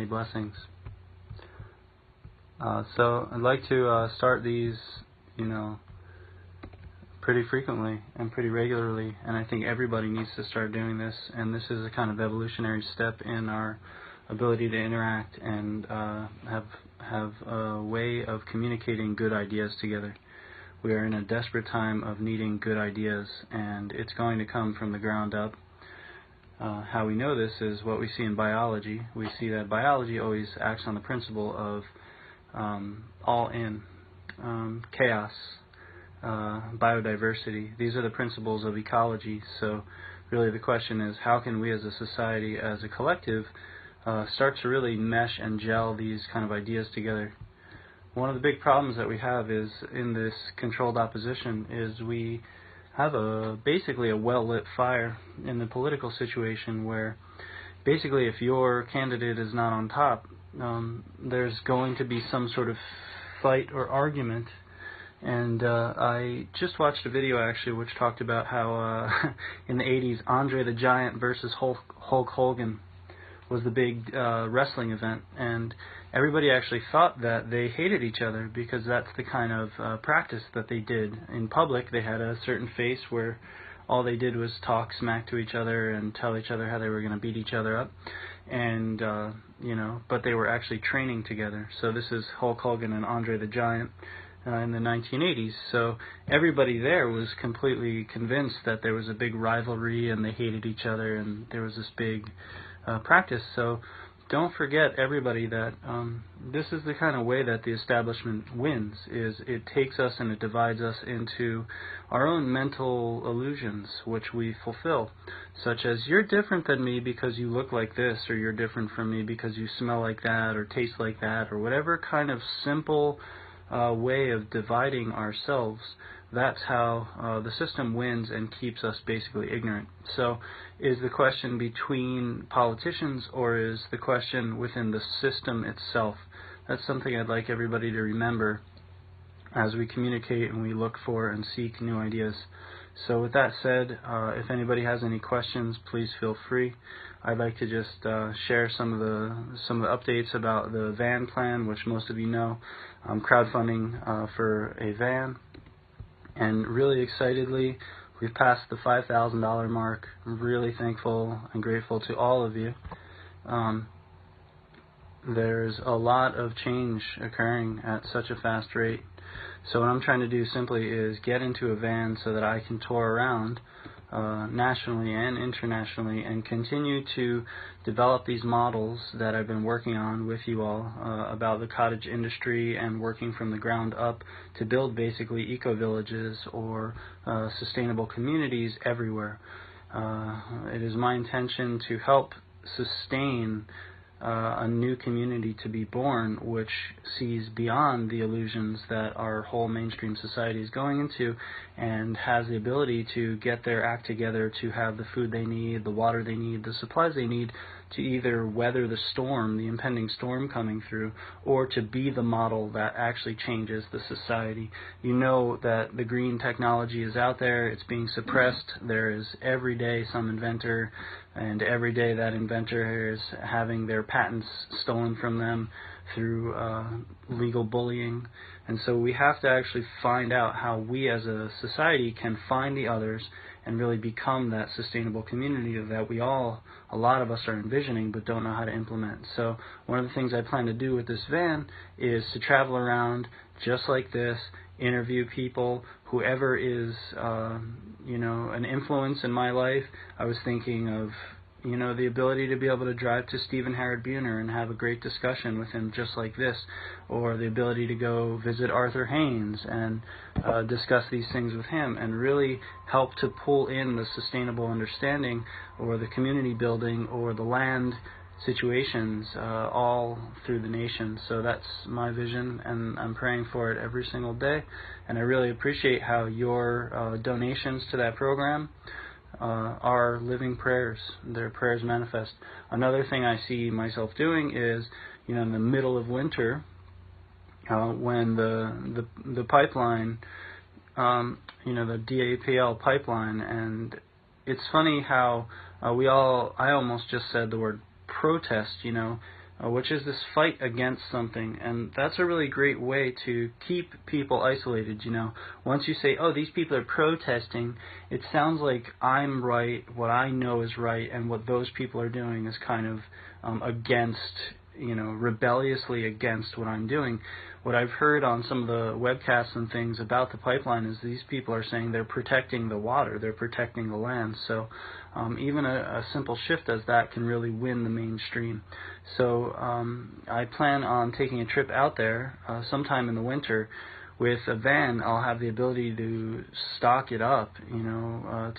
many blessings. So I'd like to start these, pretty frequently and pretty regularly, and I think everybody needs to start doing this, and this is a kind of evolutionary step in our ability to interact and have a way of communicating good ideas together. We are in a desperate time of needing good ideas, and it's going to come from the ground up. How we know this is what we see in biology. We see that biology always acts on the principle of all-in, chaos, biodiversity. These are the principles of ecology. So really the question is, how can we as a society, as a collective, start to really mesh and gel these kind of ideas together? One of the big problems that we have is in this controlled opposition is we have basically a well-lit fire in the political situation where basically if your candidate is not on top, there's going to be some sort of fight or argument. And I just watched a video actually which talked about how in the 80s Andre the Giant versus Hulk Hogan was the big wrestling event, and everybody actually thought that they hated each other because that's the kind of practice that they did. In public they had a certain face where all they did was talk smack to each other and tell each other how they were going to beat each other up, and but they were actually training together. So this is Hulk Hogan and Andre the Giant in the 1980s. So everybody there was completely convinced that there was a big rivalry and they hated each other and there was this big practice. So don't forget, everybody, that this is the kind of way that the establishment wins, is it takes us and it divides us into our own mental illusions which we fulfill, such as you're different than me because you look like this, or you're different from me because you smell like that or taste like that, or whatever kind of simple way of dividing ourselves. That's how the system wins and keeps us basically ignorant. So is the question between politicians, or is the question within the system itself? That's something I'd like everybody to remember as we communicate and we look for and seek new ideas. So with that said, if anybody has any questions, please feel free. I'd like to just share some of the updates about the van plan, which most of you know. I'm crowdfunding for a van, and really excitedly, we've passed the $5,000 mark. I'm really thankful and grateful to all of you. There's a lot of change occurring at such a fast rate. So what I'm trying to do simply is get into a van so that I can tour around nationally and internationally and continue to develop these models that I've been working on with you all about the cottage industry and working from the ground up to build basically eco-villages or sustainable communities everywhere. It is my intention to help sustain a new community to be born, which sees beyond the illusions that our whole mainstream society is going into, and has the ability to get their act together to have the food they need, the water they need, the supplies they need to either weather the storm, the impending storm coming through, or to be the model that actually changes the society. You know that the green technology is out there, it's being suppressed. There is every day some inventor, and every day that inventor is having their patents stolen from them through legal bullying. And so we have to actually find out how we as a society can find the others and really become that sustainable community that a lot of us are envisioning but don't know how to implement. So one of the things I plan to do with this van is to travel around just like this, interview people, whoever is an influence in my life. I was thinking of the ability to be able to drive to Stephen Harrod Buhner and have a great discussion with him just like this, or the ability to go visit Arthur Haynes and discuss these things with him and really help to pull in the sustainable understanding or the community building or the land situations all through the nation. So that's my vision, and I'm praying for it every single day, and I really appreciate how your donations to that program are living prayers. They're prayers manifest. Another thing I see myself doing is, in the middle of winter, when the pipeline, the DAPL pipeline, and it's funny how I almost just said the word protest, which is this fight against something. And that's a really great way to keep people isolated. Once you say, oh, these people are protesting, it sounds like I'm right, what I know is right, and what those people are doing is kind of against, rebelliously against what I'm doing. What I've heard on some of the webcasts and things about the pipeline is these people are saying they're protecting the water, they're protecting the land. So even a simple shift as that can really win the mainstream. So I plan on taking a trip out there sometime in the winter. With a van, I'll have the ability to stock it up,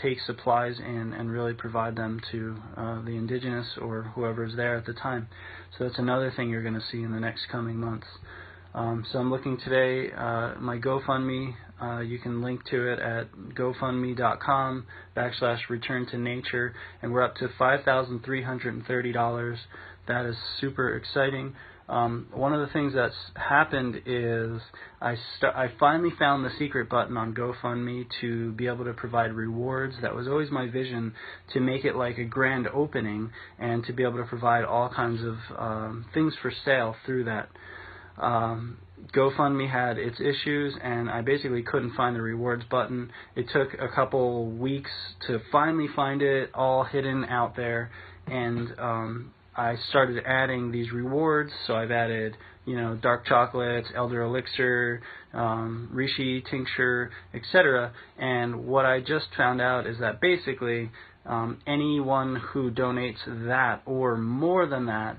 take supplies and really provide them to the indigenous or whoever's there at the time. So that's another thing you're going to see in the next coming months. So I'm looking today, my GoFundMe, you can link to it at gofundme.com/return to nature, and we're up to $5,330. That is super exciting. One of the things that's happened is I finally found the secret button on GoFundMe to be able to provide rewards. That was always my vision, to make it like a grand opening and to be able to provide all kinds of things for sale through that. GoFundMe had its issues, and I basically couldn't find the rewards button. It took a couple weeks to finally find it, all hidden out there, and I started adding these rewards. So I've added, dark chocolates, elder elixir, reishi tincture, etc. And what I just found out is that basically anyone who donates that or more than that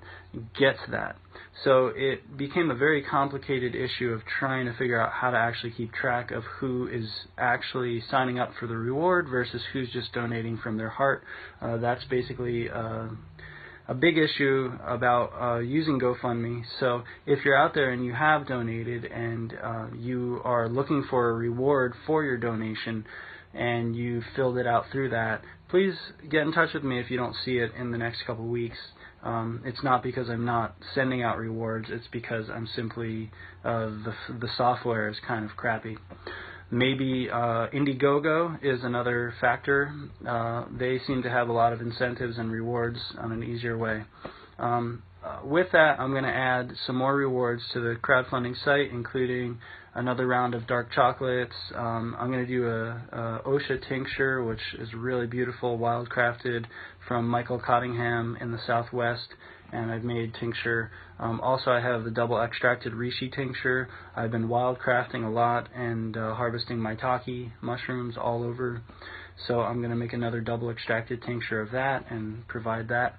gets that. So it became a very complicated issue of trying to figure out how to actually keep track of who is actually signing up for the reward versus who's just donating from their heart. That's basically a big issue about using GoFundMe. So if you're out there and you have donated and you are looking for a reward for your donation and you filled it out through that, please get in touch with me if you don't see it in the next couple of weeks. It's not because I'm not sending out rewards, it's because I'm simply, the software is kind of crappy. Maybe Indiegogo is another factor. They seem to have a lot of incentives and rewards on an easier way. With that, I'm going to add some more rewards to the crowdfunding site, including another round of dark chocolates. I'm going to do a Osha tincture, which is really beautiful, wildcrafted from Michael Cottingham in the Southwest, and I've made tincture. Also, I have the double extracted reishi tincture. I've been wildcrafting a lot and harvesting maitake mushrooms all over, so I'm going to make another double extracted tincture of that and provide that.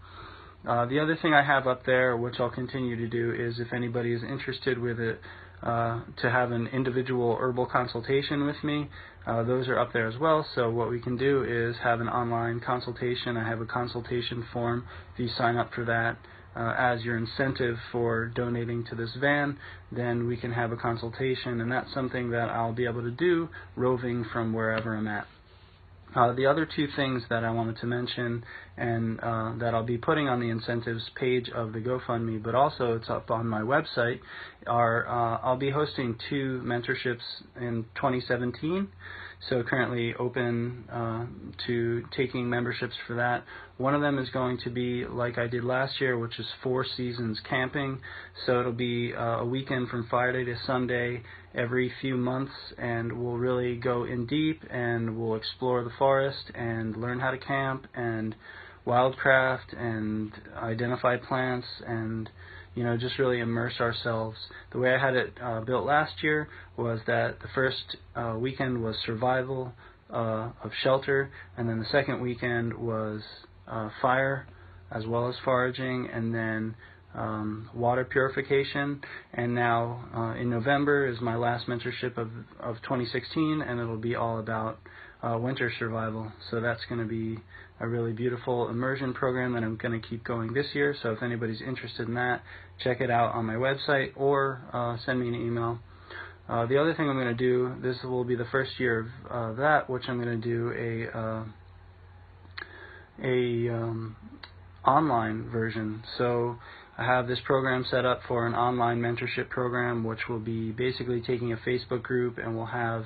The other thing I have up there, which I'll continue to do, is if anybody is interested with it, to have an individual herbal consultation with me. Those are up there as well. So what we can do is have an online consultation. I have a consultation form. If you sign up for that as your incentive for donating to this van, then we can have a consultation, and that's something that I'll be able to do roving from wherever I'm at. The other two things that I wanted to mention, and that I'll be putting on the incentives page of the GoFundMe, but also it's up on my website, are I'll be hosting 2 mentorships in 2017. So currently open to taking memberships for that. One of them is going to be like I did last year, which is 4 seasons camping. So it'll be a weekend from Friday to Sunday every few months, and we'll really go in deep and we'll explore the forest and learn how to camp and wildcraft and identify plants and just really immerse ourselves. The way I had it built last year was that the first weekend was survival of shelter, and then the second weekend was fire as well as foraging, and then water purification. And now in November is my last mentorship of 2016, and it'll be all about winter survival. So that's going to be a really beautiful immersion program that I'm going to keep going this year. So if anybody's interested in that, check it out on my website or send me an email. The other thing I'm going to do, this will be the first year of that, which I'm going to do a online version. So I have this program set up for an online mentorship program, which will be basically taking a Facebook group, and we'll have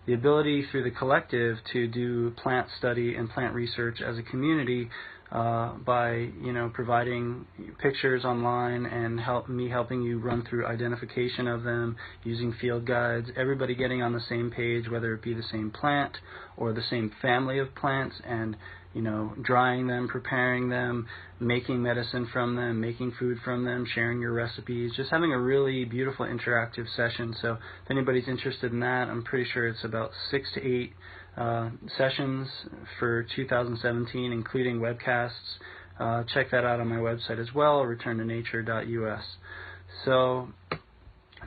the ability through the collective to do plant study and plant research as a community by providing pictures online and helping you run through identification of them using field guides, everybody getting on the same page, whether it be the same plant or the same family of plants, and drying them, preparing them, making medicine from them, making food from them, sharing your recipes, just having a really beautiful interactive session. So if anybody's interested in that, I'm pretty sure it's about 6 to 8 sessions for 2017, including webcasts. Check that out on my website as well, returntonature.us. So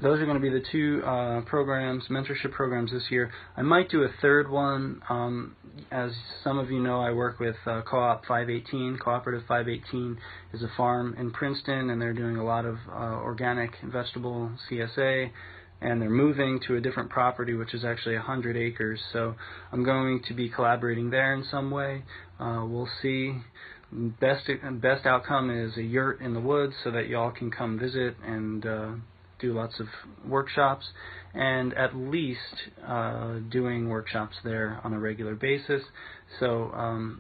those are going to be the two mentorship programs this year. I might do a third one. As some of you know, I work with Co-op 518. Cooperative 518 is a farm in Princeton, and they're doing a lot of organic vegetable CSA, and they're moving to a different property, which is actually 100 acres. So I'm going to be collaborating there in some way. We'll see. Best outcome is a yurt in the woods so that y'all can come visit and do lots of workshops, and at least doing workshops there on a regular basis. So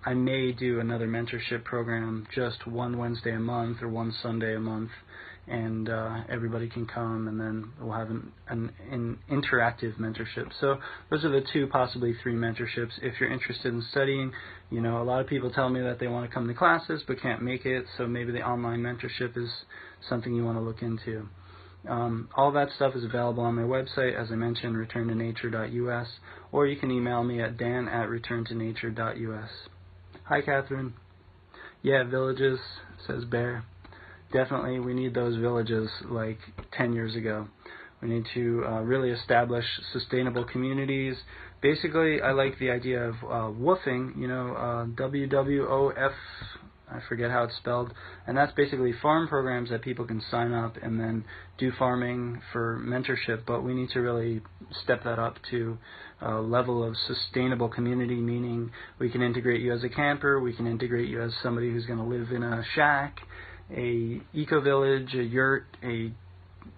I may do another mentorship program just one Wednesday a month or one Sunday a month, and everybody can come, and then we'll have an interactive mentorship. So those are the 2, possibly 3 mentorships. If you're interested in studying, a lot of people tell me that they want to come to classes but can't make it, so maybe the online mentorship is something you want to look into. All that stuff is available on my website, as I mentioned, returntonature.us, or you can email me at dan@returntonature.us. Hi, Catherine. Yeah, villages, says Bear. Definitely, we need those villages like 10 years ago. We need to really establish sustainable communities. Basically, I like the idea of WWOOFing, WWOF, I forget how it's spelled, and that's basically farm programs that people can sign up and then do farming for mentorship, but we need to really step that up to a level of sustainable community, meaning we can integrate you as a camper, we can integrate you as somebody who's going to live in a shack, a eco-village, a yurt,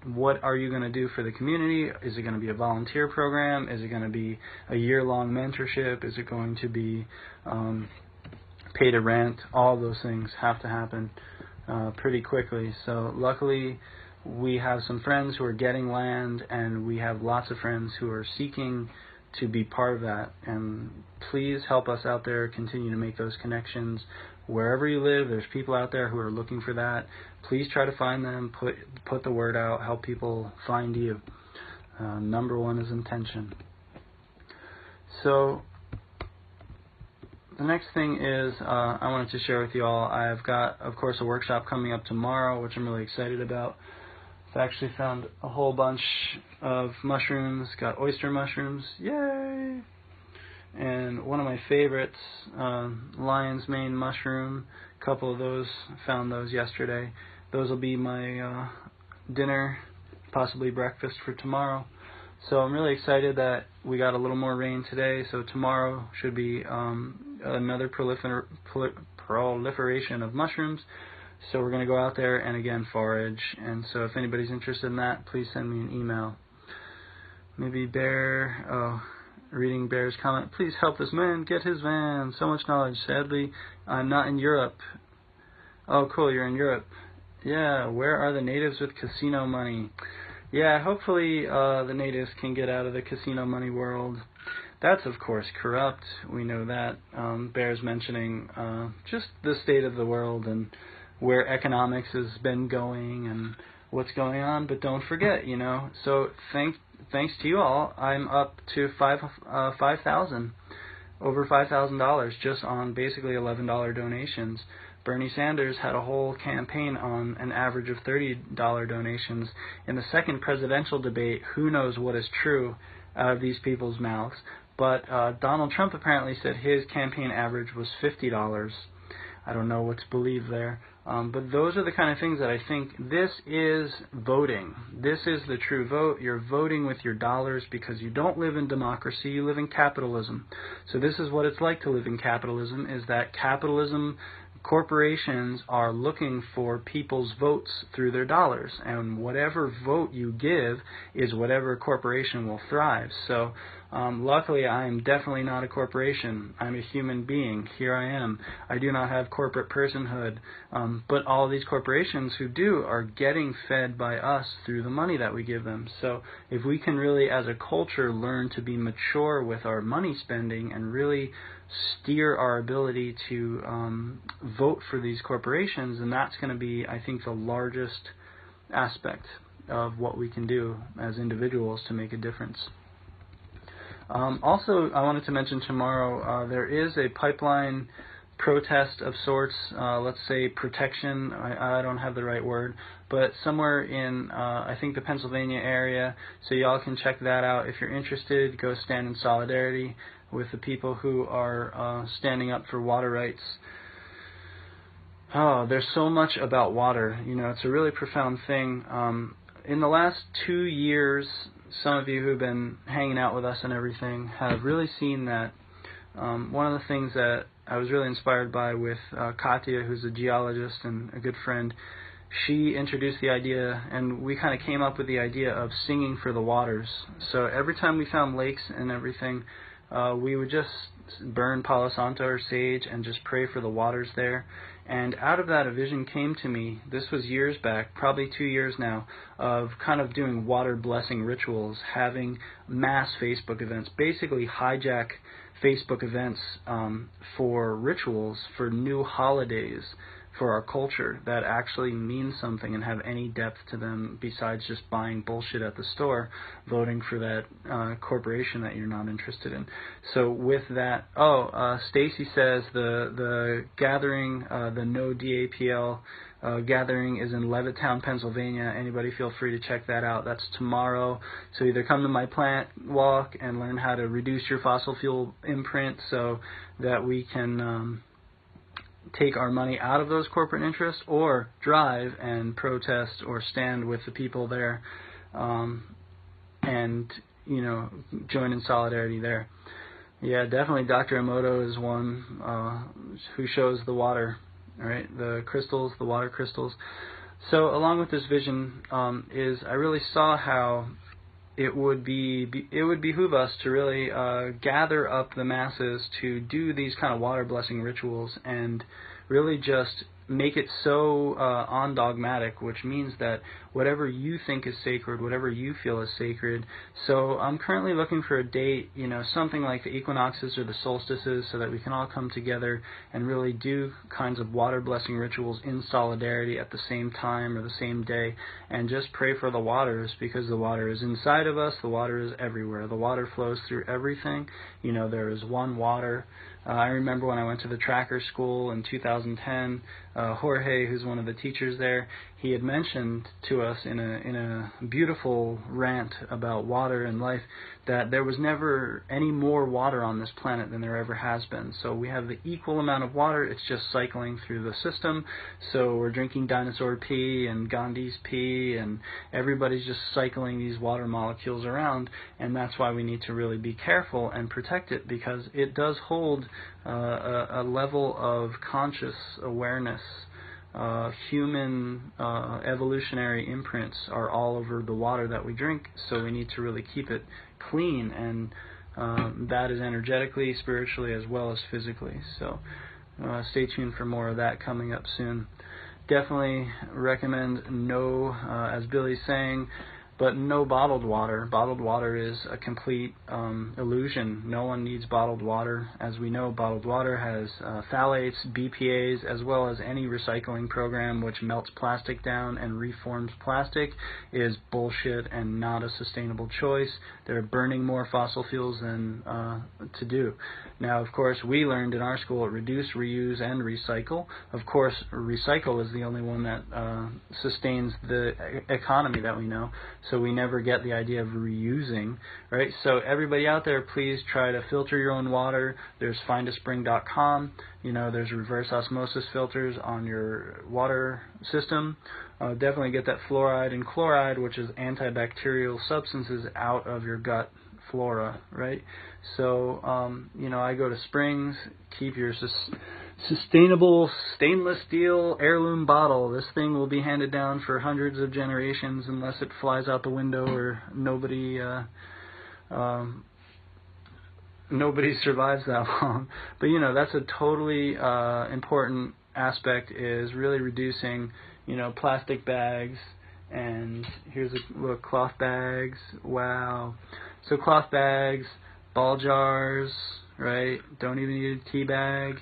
what are you going to do for the community? Is it going to be a volunteer program? Is it going to be a year-long mentorship? Is it going to be pay to rent? All those things have to happen pretty quickly. So luckily we have some friends who are getting land, and we have lots of friends who are seeking to be part of that. And please help us out there, continue to make those connections. Wherever you live, there's people out there who are looking for that. Please try to find them, put the word out, help people find you. Number 1 is intention. So the next thing is I wanted to share with you all, I've got, of course, a workshop coming up tomorrow, which I'm really excited about. I've actually found a whole bunch of mushrooms, got oyster mushrooms, yay! And one of my favorites, lion's mane mushroom, a couple of those, found those yesterday. Those will be my dinner, possibly breakfast for tomorrow. So I'm really excited that we got a little more rain today, so tomorrow should be another proliferation of mushrooms. So we're going to go out there and again forage, and so if anybody's interested in that, please send me an email. Maybe Bear, reading Bear's comment, please help this man get his van, so much knowledge. Sadly, I'm not in Europe. Oh cool, you're in Europe. Yeah, where are the natives with casino money? Yeah, hopefully the natives can get out of the casino money world. That's, of course, corrupt. We know that. Bear's mentioning just the state of the world and where economics has been going and what's going on. But don't forget, So thanks to you all, I'm up to $5,000, over $5,000 just on basically $11 donations. Bernie Sanders had a whole campaign on an average of $30 donations. In the second presidential debate, who knows what is true out of these people's mouths, but Donald Trump apparently said his campaign average was $50. I don't know what to believe there. But those are the kind of things that I think, this is voting. This is the true vote. You're voting with your dollars because you don't live in democracy, you live in capitalism. So this is what it's like to live in capitalism, is that capitalism corporations are looking for people's votes through their dollars, and whatever vote you give is whatever corporation will thrive. So luckily I am definitely not a corporation. I'm a human being. Here I am. I do not have corporate personhood, but all these corporations who do are getting fed by us through the money that we give them. So if we can really as a culture learn to be mature with our money spending and really steer our ability to vote for these corporations, and that's going to be, I think, the largest aspect of what we can do as individuals to make a difference. Also, I wanted to mention tomorrow there is a pipeline protest of sorts, let's say protection, I don't have the right word, but somewhere in, I think, the Pennsylvania area, so y'all can check that out. If you're interested, go stand in solidarity with the people who are standing up for water rights. Oh, there's so much about water. You know, it's a really profound thing. In the last 2 years, some of you who've been hanging out with us and everything have really seen that one of the things that I was really inspired by with Katya, who's a geologist and a good friend, she introduced the idea, and we kind of came up with the idea of singing for the waters. So every time we found lakes and everything, we would just burn Palo Santo or sage and just pray for the waters there. And out of that, a vision came to me. This was years back, probably 2 years now, of kind of doing water blessing rituals, having mass Facebook events, basically hijack Facebook events for rituals, for new holidays, for our culture that actually mean something and have any depth to them besides just buying bullshit at the store, voting for that corporation that you're not interested in. So with that, Stacy says the gathering, the No DAPL gathering is in Levittown, Pennsylvania. Anybody feel free to check that out. That's tomorrow. So either come to my plant walk and learn how to reduce your fossil fuel imprint so that we can take our money out of those corporate interests, or drive and protest or stand with the people there and, you know, join in solidarity there. Yeah, definitely Dr. Emoto is one who shows the water, right? The crystals, the water crystals. So along with this vision is I really saw how it would behoove us to really gather up the masses to do these kind of water blessing rituals and really just make it so undogmatic, which means that whatever you think is sacred, whatever you feel is sacred. So I'm currently looking for a date, you know, something like the equinoxes or the solstices, so that we can all come together and really do kinds of water blessing rituals in solidarity at the same time or the same day, and just pray for the waters, because the water is inside of us, the water is everywhere. The water flows through everything. You know, there is one water. I remember when I went to the tracker school in 2010, Jorge, who's one of the teachers there, he had mentioned to us in a beautiful rant about water and life that there was never any more water on this planet than there ever has been. So we have the equal amount of water, it's just cycling through the system. So we're drinking dinosaur pee and Gandhi's pee, and everybody's just cycling these water molecules around, and that's why we need to really be careful and protect it, because it does hold a level of conscious awareness. Human evolutionary imprints are all over the water that we drink, so we need to really keep it clean, and that is energetically, spiritually, as well as physically. So stay tuned for more of that coming up soon. Definitely recommend no, as Billy's saying, but no bottled water. Bottled water is a complete illusion. No one needs bottled water. As we know, bottled water has phthalates, BPAs, as well as any recycling program which melts plastic down and reforms plastic is bullshit and not a sustainable choice. They're burning more fossil fuels than to do. Now, of course, we learned in our school reduce, reuse, and recycle. Of course, recycle is the only one that sustains the economy that we know. So we never get the idea of reusing, right? So everybody out there, please try to filter your own water. There's findaspring.com. You know, there's reverse osmosis filters on your water system. Definitely get that fluoride and chloride, which is antibacterial substances, out of your gut flora, right? So, you know, I go to springs. Keep your sustainable stainless steel heirloom bottle. This thing will be handed down for hundreds of generations unless it flies out the window or nobody survives that long. But that's a totally important aspect, is really reducing plastic bags. And here's a look, cloth bags. Wow. So cloth bags, ball jars, right? Don't even need a tea bag.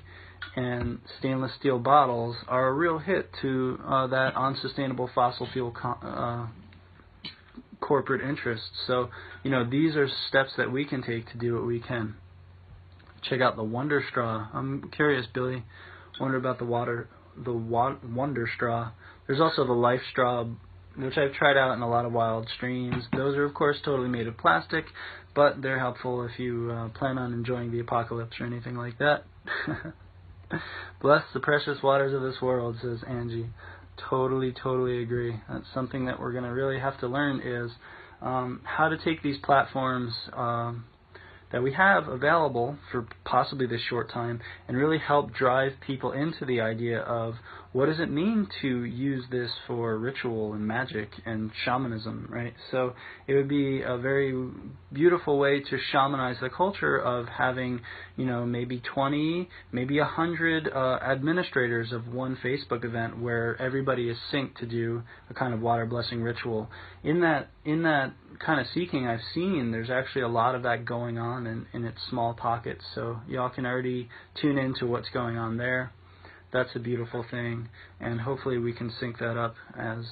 And stainless steel bottles are a real hit to that unsustainable fossil fuel corporate interests. So, these are steps that we can take to do what we can. Check out the Wonder Straw. I'm curious, Billy. Wonder about the Wonder Straw. There's also the Life Straw, which I've tried out in a lot of wild streams. Those are, of course, totally made of plastic, but they're helpful if you plan on enjoying the apocalypse or anything like that. Bless the precious waters of this world, says Angie. Totally agree. That's something that we're going to really have to learn, is how to take these platforms that we have available for possibly this short time and really help drive people into the idea of what does it mean to use this for ritual and magic and shamanism, right? So it would be a very beautiful way to shamanize the culture of having, maybe 20, maybe 100 administrators of one Facebook event where everybody is synced to do a kind of water blessing ritual. In that kind of seeking I've seen, there's actually a lot of that going on in its small pockets. So y'all can already tune into what's going on there. That's a beautiful thing, and hopefully we can sync that up as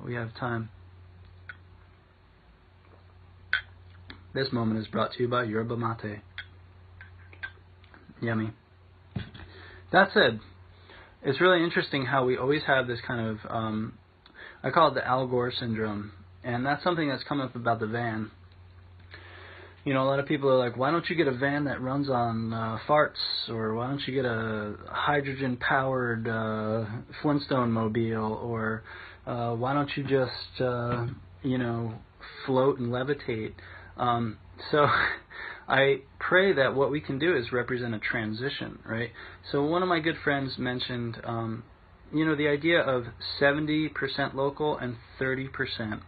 we have time. This moment is brought to you by Yerba Mate. Yummy. That said, it's really interesting how we always have this kind of, I call it the Al Gore syndrome, and that's something that's come up about the van. A lot of people are like, why don't you get a van that runs on farts, or why don't you get a hydrogen-powered Flintstone mobile, or why don't you just, float and levitate? So I pray that what we can do is represent a transition, right? So one of my good friends mentioned, the idea of 70% local and 30%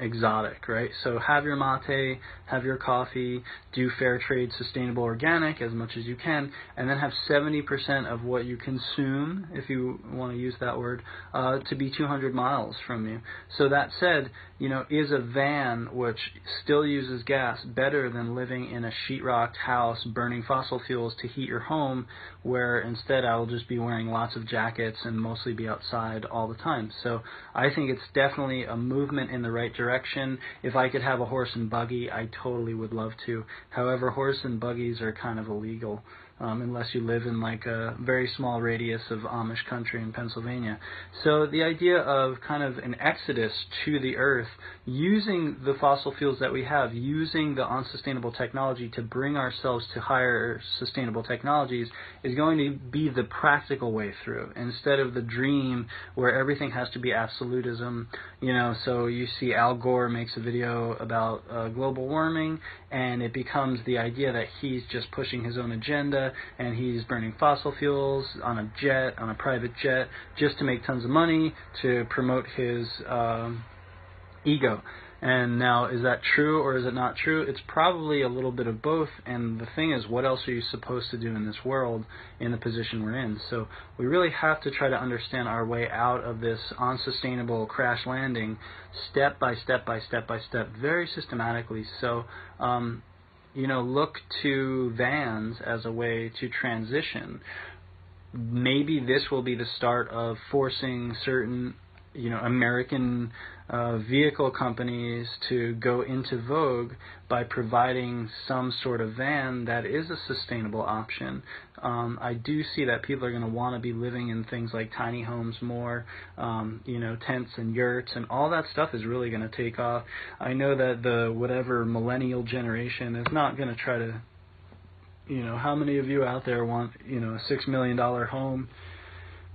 exotic, right? So have your mate, have your coffee, do fair trade, sustainable, organic as much as you can, and then have 70% of what you consume, if you want to use that word, to be 200 miles from you. So that said, is a van which still uses gas better than living in a sheetrocked house burning fossil fuels to heat your home, where instead I will just be wearing lots of jackets and mostly be outside all the time? So I think it's definitely a movement in the right direction. If I could have a horse and buggy, I totally would love to. However, horse and buggies are kind of illegal. Unless you live in like a very small radius of Amish country in Pennsylvania. So the idea of kind of an exodus to the earth, using the fossil fuels that we have, using the unsustainable technology to bring ourselves to higher sustainable technologies, is going to be the practical way through, instead of the dream where everything has to be absolutism. So you see Al Gore makes a video about global warming, and it becomes the idea that he's just pushing his own agenda, and he's burning fossil fuels on a private jet, just to make tons of money to promote his ego. And now, is that true or is it not true? It's probably a little bit of both, and the thing is, what else are you supposed to do in this world in the position we're in? So we really have to try to understand our way out of this unsustainable crash landing step by step by step by step, very systematically. So look to vans as a way to transition. Maybe this will be the start of forcing certain, American vehicle companies to go into vogue by providing some sort of van that is a sustainable option. I do see that people are going to want to be living in things like tiny homes more, tents and yurts, and all that stuff is really going to take off. I know that the whatever millennial generation is not going to try to, how many of you out there want, a $6 million home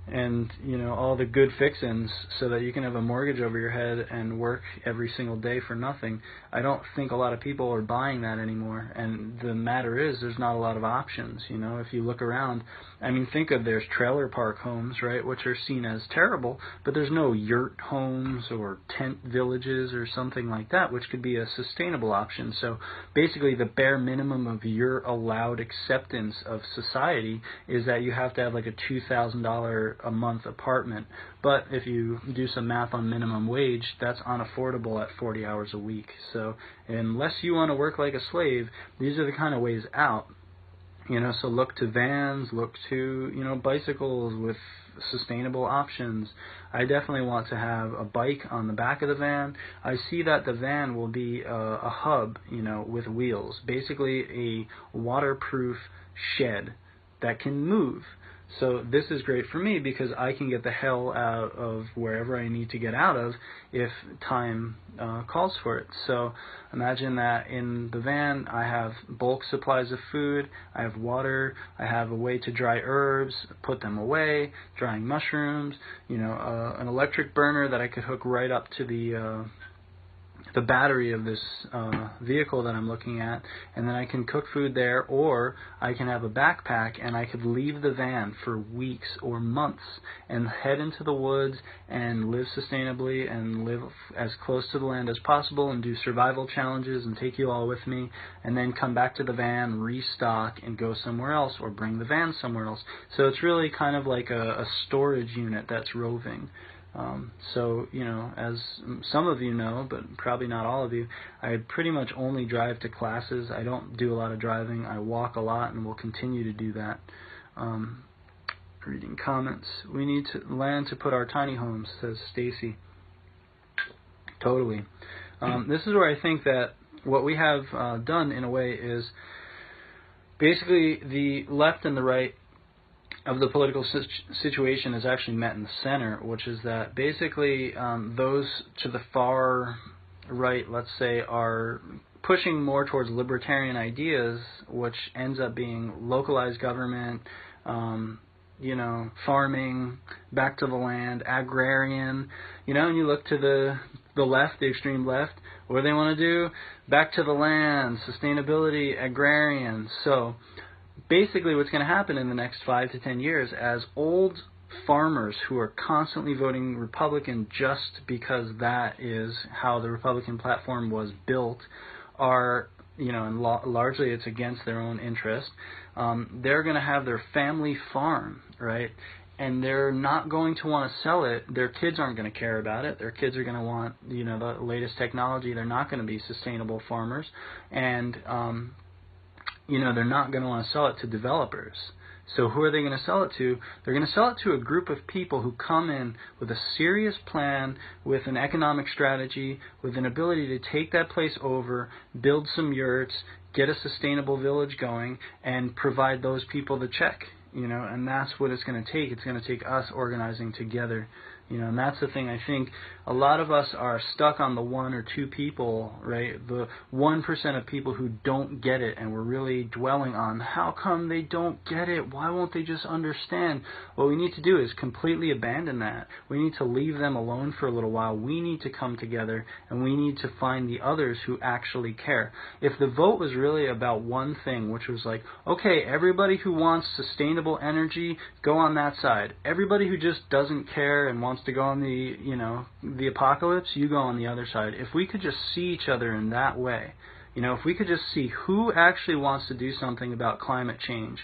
and all the good fixins so that you can have a mortgage over your head and work every single day for nothing. I don't think a lot of people are buying that anymore, and the matter is there's not a lot of options. If you look around, I mean, think of there's trailer park homes, right, which are seen as terrible, but there's no yurt homes or tent villages or something like that, which could be a sustainable option. So basically the bare minimum of your allowed acceptance of society is that you have to have like a $2,000 a month apartment. But if you do some math on minimum wage, that's unaffordable at 40 hours a week. So unless you want to work like a slave, these are the kind of ways out. So look to vans, look to, bicycles with sustainable options. I definitely want to have a bike on the back of the van. I see that the van will be a hub, with wheels, basically a waterproof shed that can move. So this is great for me because I can get the hell out of wherever I need to get out of if time calls for it. So imagine that in the van I have bulk supplies of food, I have water, I have a way to dry herbs, put them away, drying mushrooms, an electric burner that I could hook right up to the battery of this vehicle that I'm looking at, and then I can cook food there, or I can have a backpack and I could leave the van for weeks or months and head into the woods and live sustainably and live as close to the land as possible and do survival challenges and take you all with me, and then come back to the van, restock, and go somewhere else or bring the van somewhere else. So it's really kind of like a storage unit that's roving. So, as some of you know, but probably not all of you, I pretty much only drive to classes. I don't do a lot of driving. I walk a lot and will continue to do that. Reading comments. We need land to put our tiny homes, says Stacy. Totally. This is where I think that what we have done in a way is basically the left and the right of the political situation is actually met in the center, which is that basically those to the far right, let's say, are pushing more towards libertarian ideas, which ends up being localized government, farming, back to the land, agrarian, and you look to the left, the extreme left, what do they want to do? Back to the land, sustainability, agrarian. So basically what's going to happen in the next 5 to 10 years, as old farmers who are constantly voting Republican just because that is how the Republican platform was built, are, and largely it's against their own interest, they're going to have their family farm, right? And they're not going to want to sell it. Their kids aren't going to care about it. Their kids are going to want, the latest technology. They're not going to be sustainable farmers. And they're not going to want to sell it to developers. So who are they going to sell it to? They're going to sell it to a group of people who come in with a serious plan, with an economic strategy, with an ability to take that place over, build some yurts, get a sustainable village going, and provide those people the check. And that's what it's going to take. It's going to take us organizing together. And that's the thing. I think a lot of us are stuck on the 1 or 2 people, right? The 1% of people who don't get it, and we're really dwelling on how come they don't get it? Why won't they just understand? What we need to do is completely abandon that. We need to leave them alone for a little while. We need to come together, and we need to find the others who actually care. If the vote was really about one thing, which was like, okay, everybody who wants sustainable energy, go on that side. Everybody who just doesn't care and wants to go on the apocalypse, you go on the other side. If we could just see each other in that way, if we could just see who actually wants to do something about climate change.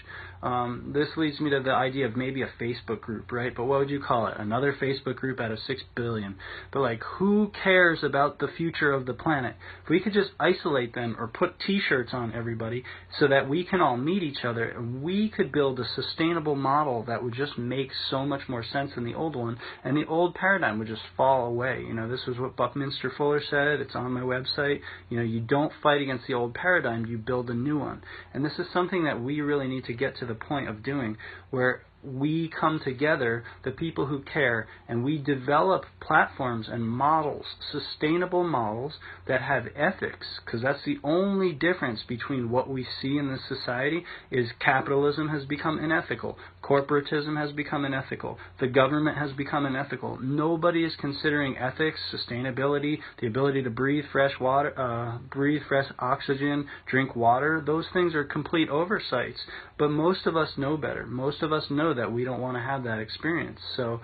This leads me to the idea of maybe a Facebook group, right? But what would you call it? Another Facebook group out of 6 billion. But like, who cares about the future of the planet? If we could just isolate them or put t-shirts on everybody so that we can all meet each other, we could build a sustainable model that would just make so much more sense than the old one, and the old paradigm would just fall away. This was what Buckminster Fuller said. It's on my website. You don't fight against the old paradigm, you build a new one. And this is something that we really need to get to the point of doing, where we come together, the people who care, and we develop platforms and models, sustainable models that have ethics, because that's the only difference between what we see in this society is capitalism has become unethical, corporatism has become unethical, the government has become unethical. Nobody is considering ethics, sustainability, the ability to breathe fresh water, breathe fresh oxygen, drink water. Those things are complete oversights, but most of us know better. Most of us know that we don't want to have that experience. So,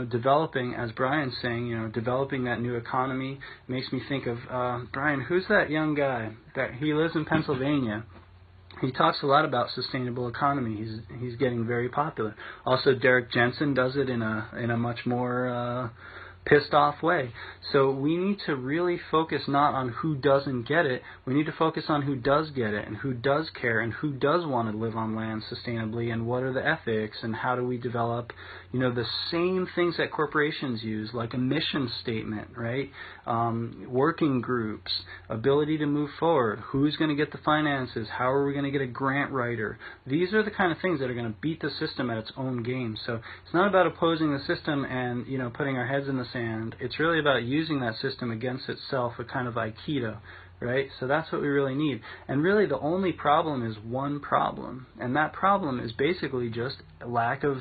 developing, as Brian's saying, developing that new economy makes me think of, Brian, who's that young guy? That he lives in Pennsylvania. He talks a lot about sustainable economy. He's getting very popular. Also, Derek Jensen does it in a much more pissed off way. So we need to really focus not on who doesn't get it. We need to focus on who does get it and who does care and who does want to live on land sustainably, and what are the ethics and how do we develop, the same things that corporations use, like a mission statement, right? Working groups, ability to move forward, who's going to get the finances, how are we going to get a grant writer. These are the kind of things that are going to beat the system at its own game. So it's not about opposing the system and, putting our heads in the sand. It's really about using that system against itself, a kind of Aikido, right? So that's what we really need. And really the only problem is one problem, and that problem is basically just a lack of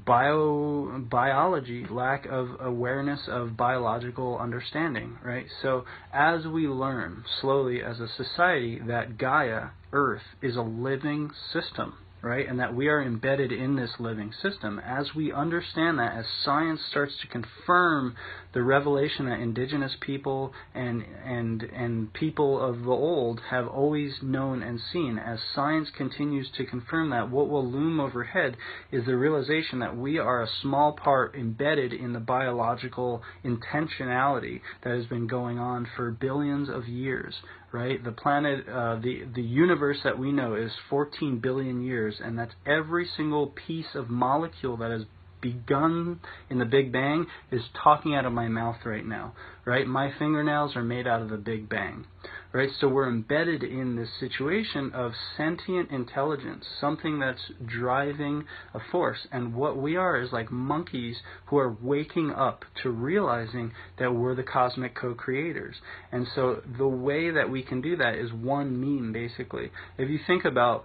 biology, lack of awareness of biological understanding, right? So as we learn slowly as a society that Gaia, Earth, is a living system, right, and that we are embedded in this living system, as we understand that, as science starts to confirm the revelation that indigenous people and people of the old have always known and seen, as science continues to confirm that, what will loom overhead is the realization that we are a small part embedded in the biological intentionality that has been going on for billions of years. Right, the planet, the universe that we know is 14 billion years, and that's every single piece of molecule that has begun in the Big Bang is talking out of my mouth right now, right? My fingernails are made out of the Big Bang, right? So we're embedded in this situation of sentient intelligence, something that's driving a force, and what we are is like monkeys who are waking up to realizing that we're the cosmic co-creators. And so the way that we can do that is one meme, basically. If you think about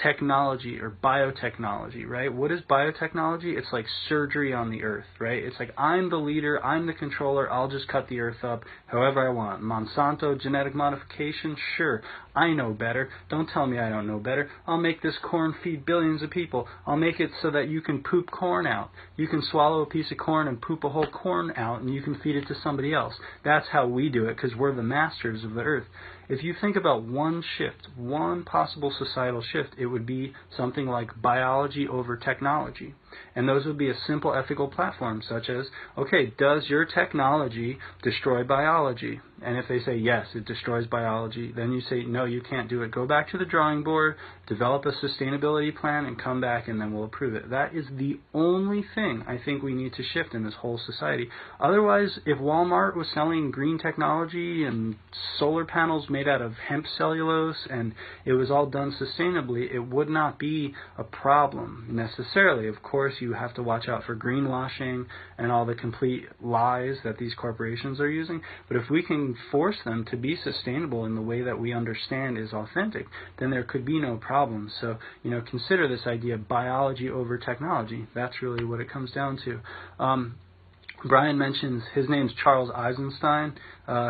technology or biotechnology, right? What is biotechnology? It's like surgery on the earth, right? It's like, I'm the leader, I'm the controller, I'll just cut the earth up however I want. Monsanto, genetic modification, sure, I know better. Don't tell me I don't know better. I'll make this corn feed billions of people. I'll make it so that you can poop corn out. You can swallow a piece of corn and poop a whole corn out, and you can feed it to somebody else. That's how we do it, because we're the masters of the earth. If you think about one shift, one possible societal shift, it would be something like biology over technology. And those would be a simple ethical platform, such as, okay, does your technology destroy biology? And if they say, yes, it destroys biology, then you say, no, you can't do it. Go back to the drawing board, develop a sustainability plan, and come back, and then we'll approve it. That is the only thing I think we need to shift in this whole society. Otherwise, if Walmart was selling green technology and solar panels made out of hemp cellulose, and it was all done sustainably, it would not be a problem necessarily. Of course, you have to watch out for greenwashing and all the complete lies that these corporations are using. But if we can force them to be sustainable in the way that we understand is authentic, then there could be no problem. So, consider this idea of biology over technology. That's really what it comes down to. Brian mentions his name's Charles Eisenstein.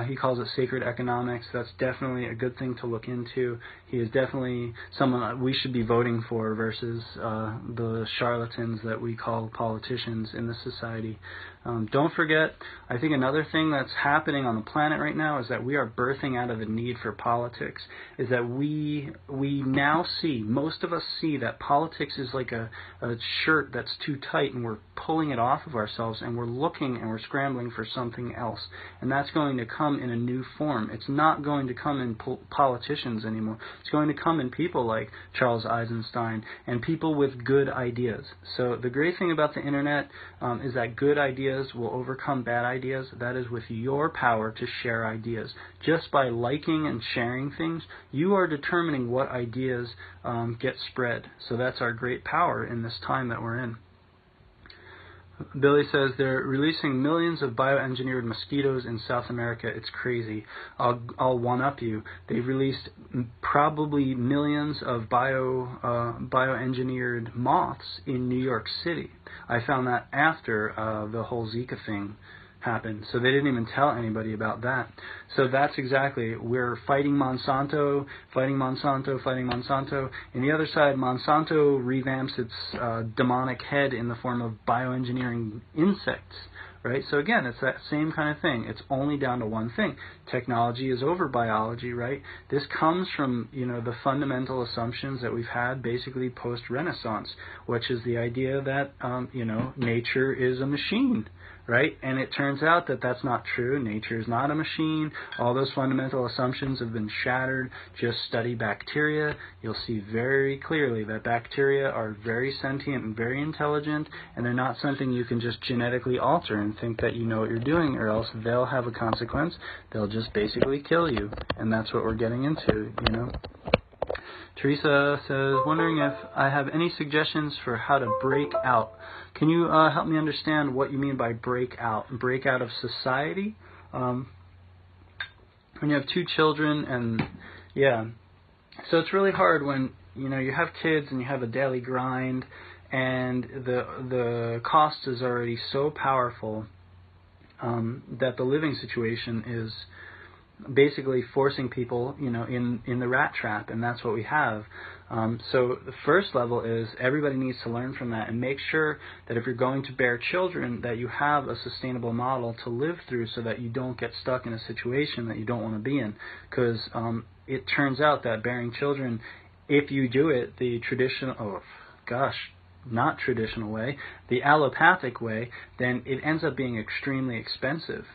He calls it sacred economics. That's definitely a good thing to look into. He is definitely someone that we should be voting for versus the charlatans that we call politicians in the society. Don't forget, I think another thing that's happening on the planet right now is that we are birthing out of the need for politics, is that we now see, most of us see that politics is like a shirt that's too tight, and we're pulling it off of ourselves, and we're looking and we're scrambling for something else. And that's going to come in a new form. It's not going to come in politicians anymore. It's going to come in people like Charles Eisenstein and people with good ideas. So the great thing about the internet is that good ideas ideas will overcome bad ideas, that is with your power to share ideas. Just by liking and sharing things, you are determining what ideas get spread. So that's our great power in this time that we're in. Billy says they're releasing millions of bioengineered mosquitoes in South America. It's crazy. I'll one-up you. They've released probably millions of bioengineered moths in New York City. I found that after the whole Zika thing happened. So they didn't even tell anybody about that. So that's exactly, we're fighting Monsanto. And the other side, Monsanto revamps its demonic head in the form of bioengineering insects. Right? So again, it's that same kind of thing. It's only down to one thing. Technology is over biology, right? This comes from, the fundamental assumptions that we've had basically post-Renaissance, which is the idea that, nature is a machine. Right? And it turns out that that's not true. Nature is not a machine. All those fundamental assumptions have been shattered. Just study bacteria. You'll see very clearly that bacteria are very sentient and very intelligent, and they're not something you can just genetically alter and think that you know what you're doing, or else they'll have a consequence. They'll just basically kill you. And that's what we're getting into, Teresa says, wondering if I have any suggestions for how to break out. Can you help me understand what you mean by break out? Break out of society? When you have two children, and so it's really hard when you have kids and you have a daily grind, and the cost is already so powerful that the living situation is basically forcing people, in the rat trap, and that's what we have. So the first level is everybody needs to learn from that and make sure that if you're going to bear children, that you have a sustainable model to live through so that you don't get stuck in a situation that you don't want to be in. Because it turns out that bearing children, if you do it the not traditional way, the allopathic way, then it ends up being extremely expensive,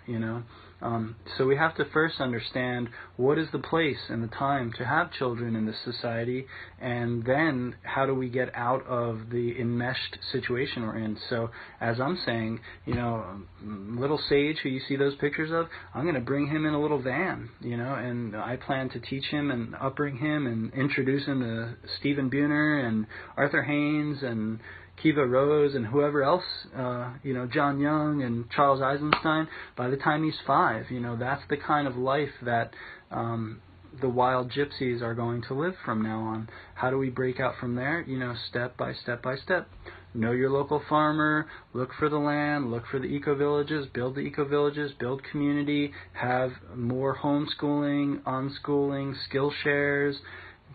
So we have to first understand what is the place and the time to have children in this society, and then how do we get out of the enmeshed situation we're in. So as I'm saying, little Sage, who you see those pictures of, I'm going to bring him in a little van, and I plan to teach him and upbring him and introduce him to Stephen Buhner and Arthur Haynes and Kiva Rose and whoever else, John Young and Charles Eisenstein, by the time he's 5. That's the kind of life that the wild gypsies are going to live from now on. How do we break out from there? Step by step by step. Know your local farmer, look for the land, look for the eco-villages, build the eco-villages, build community, have more homeschooling, unschooling, skill shares,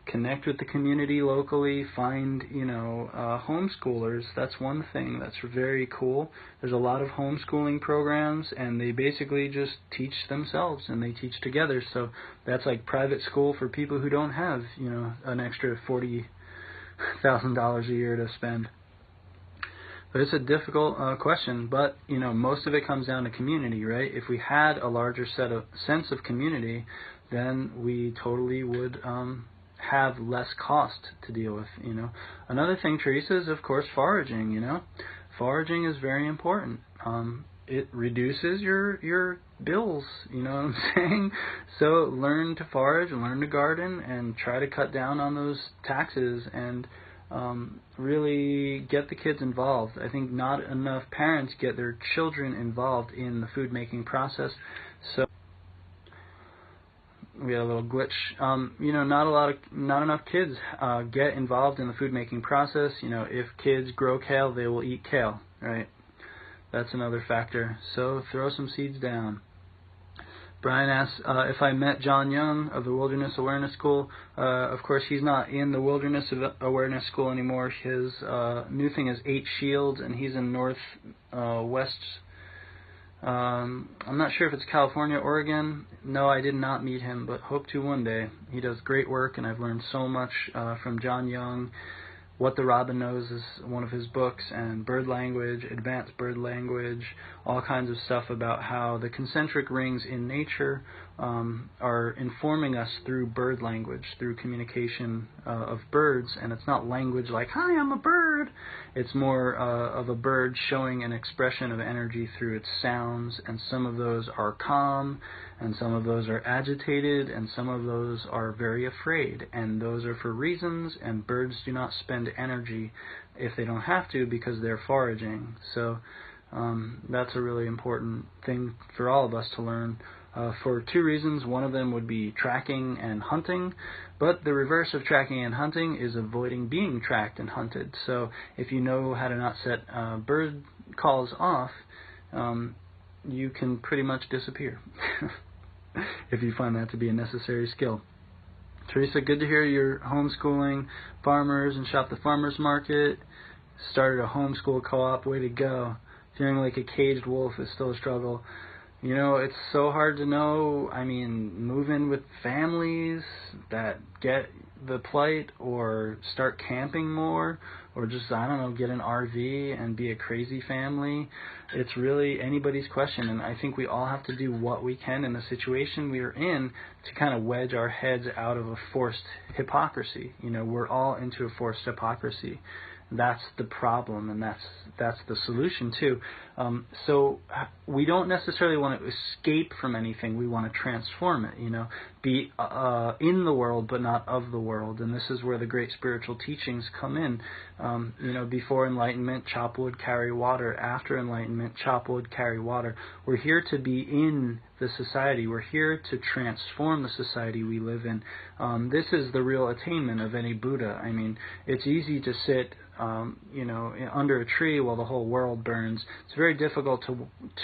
connect with the community locally, find, homeschoolers. That's one thing that's very cool. There's a lot of homeschooling programs, and they basically just teach themselves, and they teach together. So that's like private school for people who don't have, an extra $40,000 a year to spend. But it's a difficult question, but, most of it comes down to community, right? If we had a larger sense of community, then we totally would have less cost to deal with, Another thing, Teresa, is of course foraging, Foraging is very important. It reduces your bills, you know what I'm saying? So learn to forage and learn to garden and try to cut down on those taxes and really get the kids involved. I think not enough parents get their children involved in the food making process. So we had a little glitch. Not enough kids get involved in the food making process. If kids grow kale, they will eat kale, right? That's another factor. So throw some seeds down. Brian asks if I met John Young of the Wilderness Awareness School. Of course, he's not in the Wilderness Awareness School anymore. His new thing is 8 Shields, and he's in northwest. I'm not sure if it's California, Oregon. No, I did not meet him, but hope to one day. He does great work, and I've learned so much from John Young. What the Robin Knows is one of his books, and bird language, advanced bird language, all kinds of stuff about how the concentric rings in nature are informing us through bird language, through communication of birds, and it's not language like, hi, I'm a bird. It's more of a bird showing an expression of energy through its sounds, and some of those are calm, and some of those are agitated, and some of those are very afraid, and those are for reasons, and birds do not spend energy if they don't have to because they're foraging. So that's a really important thing for all of us to learn. For two reasons. One of them would be tracking and hunting, but the reverse of tracking and hunting is avoiding being tracked and hunted. So if you know how to not set bird calls off, you can pretty much disappear if you find that to be a necessary skill. Teresa, good to hear you're homeschooling farmers and shop the farmers market. Started a homeschool co-op. Way to go. Feeling like a caged wolf is still a struggle. You know, it's so hard to know. I mean, move in with families that get the plight, or start camping more, or just, I don't know, get an RV and be a crazy family. It's really anybody's question, and I think we all have to do what we can in the situation we are in to kind of wedge our heads out of a forced hypocrisy. You know, we're all into a forced hypocrisy. That's the problem, and that's the solution too. So we don't necessarily want to escape from anything. We want to transform it. You know, be in the world but not of the world. And this is where the great spiritual teachings come in. You know, before enlightenment, chop wood, carry water. After enlightenment, chop wood, carry water. We're here to be in the society. We're here to transform the society we live in. This is the real attainment of any Buddha. I mean, it's easy to sit you know, under a tree while the whole world burns. It's very difficult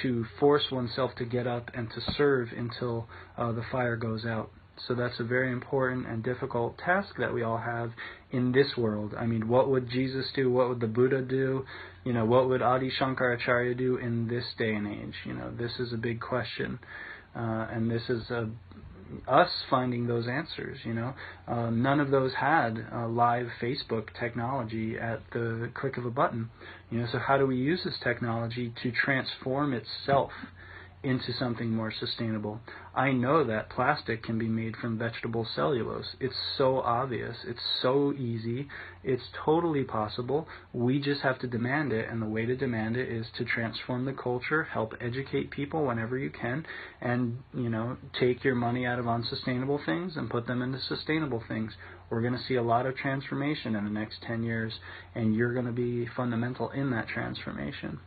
to force oneself to get up and to serve until the fire goes out. So that's a very important and difficult task that we all have in this world. I mean, what would Jesus do? What would the Buddha do? You know, what would Adi Shankaracharya do in this day and age? You know, this is a big question. And this is us finding those answers, you know. None of those had live Facebook technology at the click of a button. You know, so how do we use this technology to transform itself into something more sustainable? I know that plastic can be made from vegetable cellulose. It's so obvious. It's so easy. It's totally possible. We just have to demand it, and the way to demand it is to transform the culture, help educate people whenever you can, and, you know, take your money out of unsustainable things and put them into sustainable things. We're going to see a lot of transformation in the next 10 years, and you're going to be fundamental in that transformation.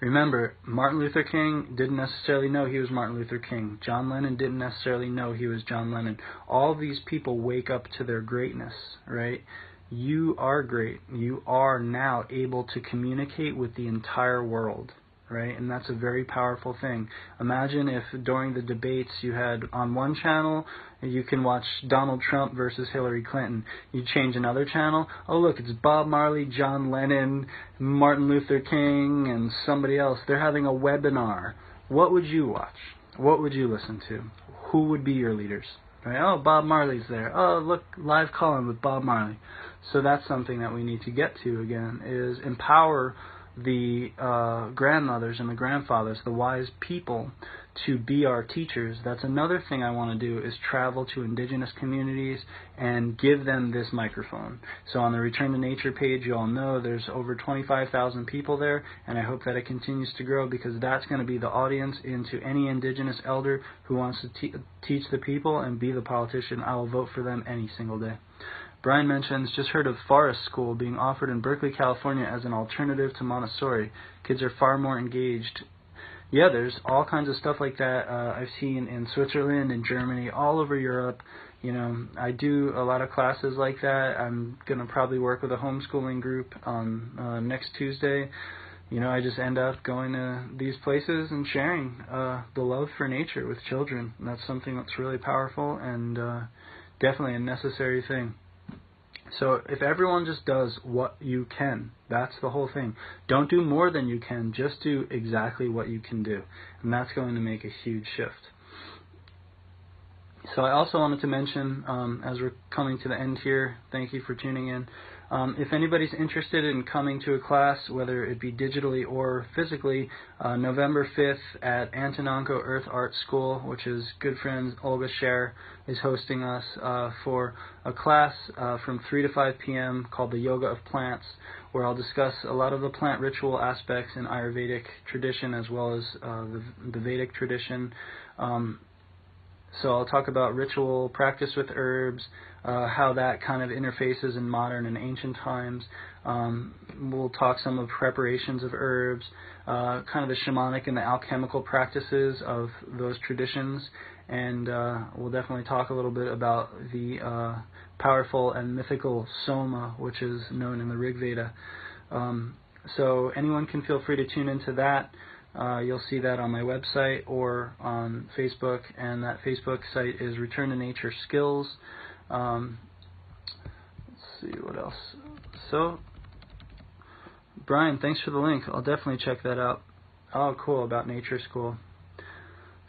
Remember, Martin Luther King didn't necessarily know he was Martin Luther King. John Lennon didn't necessarily know he was John Lennon. All these people wake up to their greatness, right? You are great. You are now able to communicate with the entire world, right? And that's a very powerful thing. Imagine if during the debates you had on one channel, you can watch Donald Trump versus Hillary Clinton. You change another channel, oh look, it's Bob Marley, John Lennon, Martin Luther King, and somebody else. They're having a webinar. What would you watch? What would you listen to? Who would be your leaders? Right? Oh, Bob Marley's there. Oh, look, live call-in with Bob Marley. So that's something that we need to get to again, is empower the grandmothers and the grandfathers, the wise people, to be our teachers. That's another thing I want to do, is travel to indigenous communities and give them this microphone. So on the Return to Nature page, you all know there's over 25,000 people there, and I hope that it continues to grow, because that's going to be the audience into any indigenous elder who wants to teach the people and be the politician. I will vote for them any single day. Brian mentions, just heard of Forest School being offered in Berkeley, California as an alternative to Montessori. Kids are far more engaged. Yeah, there's all kinds of stuff like that I've seen in Switzerland, in Germany, all over Europe. You know, I do a lot of classes like that. I'm going to probably work with a homeschooling group on next Tuesday. You know, I just end up going to these places and sharing the love for nature with children. And that's something that's really powerful and definitely a necessary thing. So if everyone just does what you can, that's the whole thing. Don't do more than you can, just do exactly what you can do. And that's going to make a huge shift. So I also wanted to mention, as we're coming to the end here, thank you for tuning in, If anybody's interested in coming to a class, whether it be digitally or physically, November 5th at Antononco Earth Art School, which is good friend Olga Scher, is hosting us for a class from 3 to 5 p.m. called the Yoga of Plants, where I'll discuss a lot of the plant ritual aspects in Ayurvedic tradition as well as the Vedic tradition. So I'll talk about ritual practice with herbs, how that kind of interfaces in modern and ancient times. We'll talk some of preparations of herbs, kind of the shamanic and the alchemical practices of those traditions, and we'll definitely talk a little bit about the powerful and mythical soma, which is known in the Rig Veda. So anyone can feel free to tune into that. You'll see that on my website or on Facebook, and that Facebook site is Return to Nature Skills. Let's see what else. So, Brian, thanks for the link. I'll definitely check that out. Oh, cool, about nature school.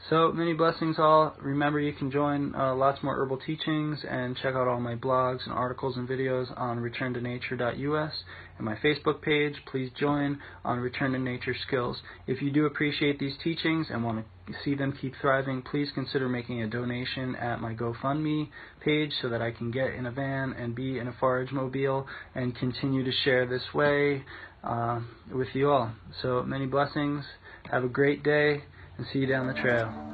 So, many blessings all. Remember, you can join lots more herbal teachings and check out all my blogs and articles and videos on returntonature.us and my Facebook page. Please join on Return to Nature Skills. If you do appreciate these teachings and want to see them keep thriving, please consider making a donation at my GoFundMe page so that I can get in a van and be in a forage mobile and continue to share this way with you all. So, many blessings. Have a great day, and see you down the trail.